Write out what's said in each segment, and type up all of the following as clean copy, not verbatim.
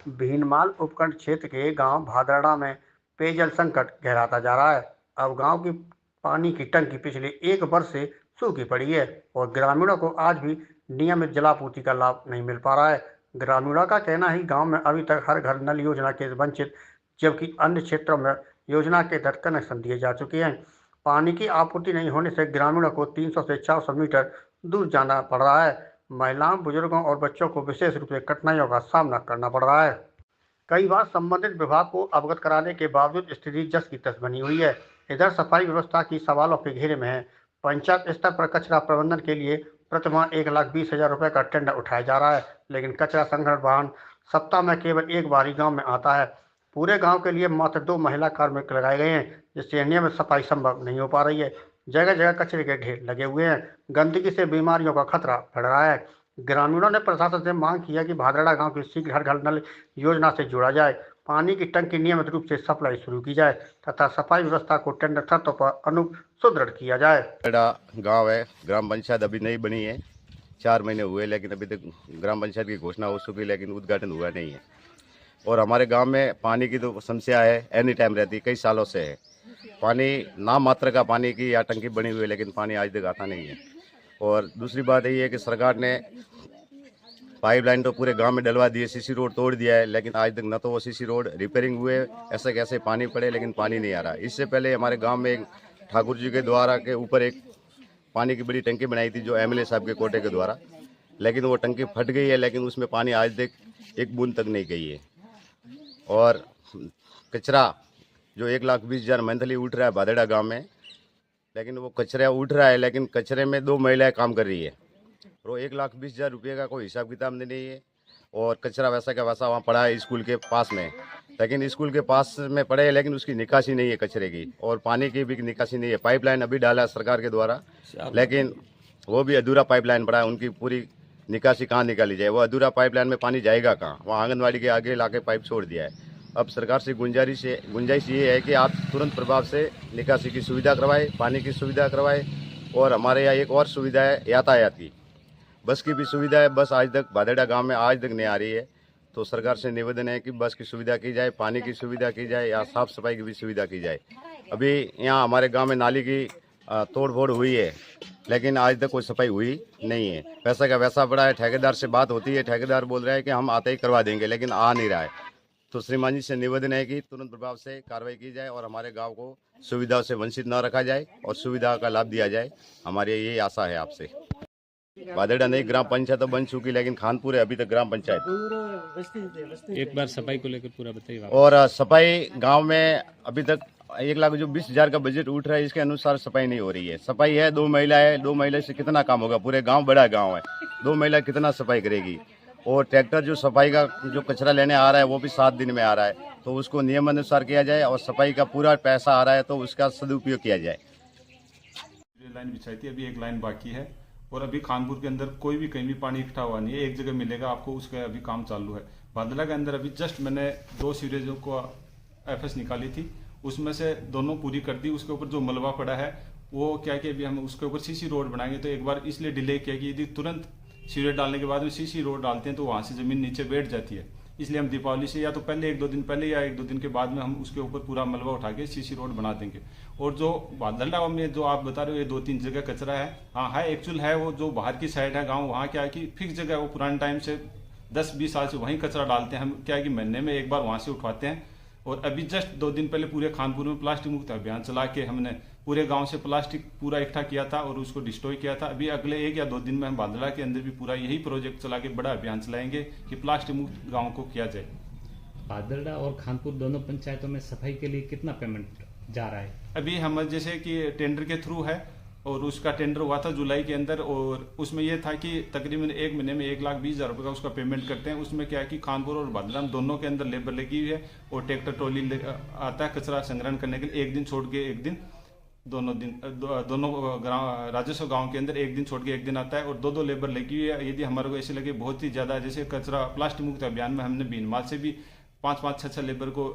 भीनमाल उपखंड क्षेत्र के गांव भादड़ा में पेयजल संकट गहराता जा रहा है। अब गांव की पानी की टंकी पिछले एक वर्ष से सूखी पड़ी है और ग्रामीणों को आज भी नियमित जलापूर्ति का लाभ नहीं मिल पा रहा है। ग्रामीणों का कहना है गांव में अभी तक हर घर नल योजना के वंचित, जबकि अन्य क्षेत्रों में योजना के तहत कनेक्शन दिए जा चुके हैं। पानी की आपूर्ति नहीं होने से ग्रामीणों को 300 से 400 मीटर दूर जाना पड़ रहा है। महिलाओं, बुजुर्गों और बच्चों को विशेष रूप से कठिनाइयों का सामना करना पड़ रहा है। कई बार संबंधित विभाग को अवगत कराने के बावजूद स्थिति जस की तस बनी हुई है। इधर सफाई व्यवस्था की सवालों के घेरे में है। पंचायत स्तर पर कचरा प्रबंधन के लिए प्रतिमाह 1,20,000 रुपए का टेंडर उठाया जा रहा है, लेकिन कचरा संग्रहण वाहन सप्ताह में केवल एक बार ही गाँव में आता है। पूरे गाँव के लिए मात्र 2 महिला कार्मिक लगाए गए हैं, जिससे नियमित सफाई संभव नहीं हो पा रही है। जगह जगह कचरे के ढेर लगे हुए हैं। गंदगी से बीमारियों का खतरा बढ़ रहा है। ग्रामीणों ने प्रशासन से मांग की है कि भादड़ा गांव को शीघ्र हर घर नल योजना से जोड़ा जाए, पानी की टंकी नियमित रूप से सप्लाई शुरू की जाए तथा सफाई व्यवस्था को टेंडर शर्तों पर सुदृढ़ किया जाए। गांव है, ग्राम पंचायत अभी नहीं बनी है, 4 महीने हुए, लेकिन अभी तक ग्राम पंचायत की घोषणा हो चुकी, लेकिन उद्घाटन हुआ नहीं है। और हमारे गांव में पानी की तो समस्या है, एनी टाइम रहती है, कई सालों से है। पानी नाम मात्र का पानी की या टंकी बनी हुई है, लेकिन पानी आज तक आता नहीं है। और दूसरी बात यही है कि सरकार ने पाइपलाइन तो पूरे गांव में डलवा दी है, सीसी रोड तोड़ दिया है, लेकिन आज तक न तो वो सीसी रोड रिपेयरिंग हुए, ऐसे कैसे पानी पड़े, लेकिन पानी नहीं आ रहा। इससे पहले हमारे गांव में एक ठाकुर जी के द्वारा के ऊपर एक पानी की बड़ी टंकी बनाई थी, जो एमएलए साहब के कोटे के द्वारा, लेकिन वो टंकी फट गई है, लेकिन उसमें पानी आज तक एक बूंद तक नहीं गई है। और कचरा जो 1,20,000 मंथली उठ रहा है भादड़ा गाँव में, लेकिन वो कचरा उठ रहा है, लेकिन कचरे में 2 महिलाएं काम कर रही है और वो 1,20,000 रुपये का कोई हिसाब किताब नहीं है। और कचरा वैसा का वैसा वहाँ पड़ा है स्कूल के पास में, लेकिन स्कूल के पास में पड़े है, लेकिन उसकी निकासी नहीं है कचरे की, और पानी की भी निकासी नहीं है। पाइपलाइन अभी डाला है सरकार के द्वारा, लेकिन वो भी अधूरा पाइपलाइन पड़ा है, उनकी पूरी निकासी कहाँ निकाली जाए। वो अधूरा पाइपलाइन में पानी जाएगा कहाँ? वहाँ आंगनबाड़ी के आगे लाके पाइप छोड़ दिया है। अब सरकार से गुंजाइश ये है कि आप तुरंत प्रभाव से निकासी की सुविधा करवाए, पानी की सुविधा करवाए। और हमारे यहाँ एक और सुविधा है यातायात की, बस की भी सुविधा है। बस आज तक भादड़ा गांव में आज तक नहीं आ रही है, तो सरकार से निवेदन है कि बस की सुविधा की जाए, पानी की सुविधा की जाए, या साफ सफाई की भी सुविधा की जाए। अभी यहाँ हमारे गांव में नाली की तोड़ फोड़ हुई है, लेकिन आज तक कोई सफाई हुई नहीं है। पैसा का वैसा पड़ा है। ठेकेदार से बात होती है, ठेकेदार बोल रहा है कि हम आते ही करवा देंगे, लेकिन आ नहीं रहा है। तो श्रीमान जी से निवेदन है कि तुरंत प्रभाव से कार्रवाई की जाए और हमारे गांव को सुविधाओं से वंचित न रखा जाए और सुविधा का लाभ दिया जाए। हमारी यही आशा है आपसे। भादड़ा नहीं ग्राम पंचायत तो बन चुकी, लेकिन खानपुर है अभी तक ग्राम पंचायत। एक बार सफाई को लेकर पूरा बताइए। और सफाई गांव में अभी तक 1,20,000 का बजट उठ रहा है, इसके अनुसार सफाई नहीं हो रही है। सफाई है 2 महिला है, 2 महिला से कितना काम होगा? पूरे गांव बड़ा गांव है, 2 महिला कितना सफाई करेगी? और ट्रैक्टर जो सफाई का जो कचरा लेने आ रहा है वो भी 7 दिन में आ रहा है, तो उसको नियम अनुसार किया जाए और सफाई का पूरा पैसा आ रहा है तो उसका सदुपयोग किया जाए। लाइन बिछाई थी, अभी एक लाइन बाकी है और अभी खानपुर के अंदर कोई भी कहीं भी पानी इकट्ठा हुआ नहीं है, एक जगह मिलेगा आपको, उसका अभी काम चालू है। भादड़ा के अंदर अभी जस्ट मैंने 2 सीवरेजों को एफएस निकाली थी, उसमें से दोनों पूरी कर दी। उसके ऊपर जो मलबा पड़ा है वो क्या कि अभी हम उसके ऊपर सीसी रोड बनाएंगे, तो एक बार इसलिए डिले किया कि यदि तुरंत सीवरेज डालने के बाद में सीसी रोड डालते हैं तो वहां से जमीन नीचे बैठ जाती है। इसलिए हम दीपावली से या तो पहले 1-2 दिन पहले या 1-2 दिन के बाद में हम उसके ऊपर पूरा मलबा उठा के सीसी रोड बना देंगे। और जो भादड़ा में जो आप बता रहे हो ये 2-3 जगह कचरा है, हाँ है, एक्चुअल है। वो जो बाहर की साइड है गाँव, वहाँ क्या है कि फिक्स जगह, वो पुराने टाइम से 10-20 साल से वहीं कचरा डालते हैं। हम क्या है कि महीने में एक बार वहां से उठवाते हैं। और अभी जस्ट 2 दिन पहले पूरे खानपुर में प्लास्टिक मुक्त अभियान चला के हमने पूरे गांव से प्लास्टिक पूरा इकट्ठा किया था और उसको डिस्ट्रॉय किया था। अभी अगले 1 या 2 दिन में हम भादड़ा के अंदर भी पूरा यही प्रोजेक्ट चला के बड़ा अभियान चलाएंगे कि प्लास्टिक मुक्त गाँव को किया जाए। भादड़ा और खानपुर दोनों पंचायतों में सफाई के लिए कितना पेमेंट जा रहा है? अभी हम जैसे कि टेंडर के थ्रू है और उसका टेंडर हुआ था जुलाई के अंदर, और उसमें यह था कि तकरीबन 1 महीने में 1,20,000 रुपये का उसका पेमेंट करते हैं। उसमें क्या है कि खानपुर और भादड़ा दोनों के अंदर लेबर लगी हुई है और ट्रैक्टर ट्रॉली आता है कचरा संग्रहण करने के लिए। एक दिन छोड़ के एक दिन, दोनों राजस्व गांव के अंदर एक दिन छोड़ के एक दिन आता है और 2-2 लेबर लगी हुई है। यदि हमारे को ऐसे लगे बहुत ही ज्यादा, जैसे कचरा प्लास्टिक मुक्त अभियान में हमने भीनमाल से भी 5-5, 6-6 लेबर को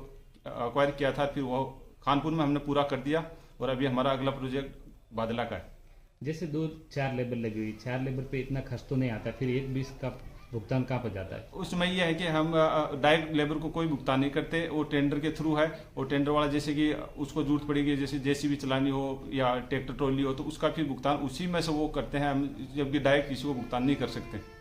अक्वायर किया था, फिर वो खानपुर में हमने पूरा कर दिया और अभी हमारा अगला प्रोजेक्ट भादड़ा का है। जैसे 2-4 लेबर लगी हुई, 4 लेबर पे इतना खर्च तो नहीं आता, फिर 1,20,000 का भुगतान कहाँ पर जाता है? उस समय यह है कि हम डायरेक्ट लेबर को कोई भुगतान नहीं करते, वो टेंडर के थ्रू है। और टेंडर वाला जैसे कि उसको जरूरत पड़ेगी, जैसे जेसीबी चलानी हो या ट्रैक्टर ट्रॉली हो, तो उसका फिर भुगतान उसी में से वो करते हैं हम, जबकि डायरेक्ट किसी को भुगतान नहीं कर सकते।